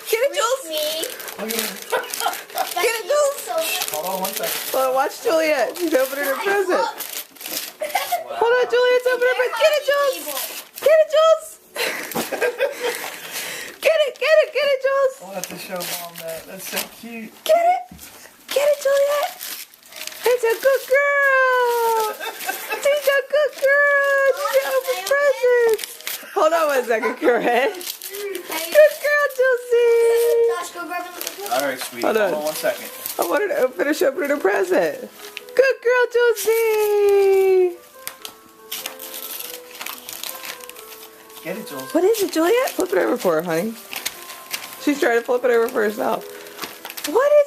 Get it, Jules. Get it, Jules. Hold on 1 second. Well, watch Juliet. She's opening her present. Hold on, Juliet's opening her present. Get it, Jules. Get it, Jules. Get it, Jules. I'll have to show Mom that. That's so cute. Get it, Juliet. It's a good girl. She's a good girl. She's gonna open presents. Hold on 1 second, Corinne. Good girl, Josie. Alright, sweetie. Hold on. Hold on 1 second. I wanted to finish opening her present. Good girl, Josie. Get it, Jules. What is it, Juliet? Flip it over for her, honey. She's trying to flip it over for herself. What is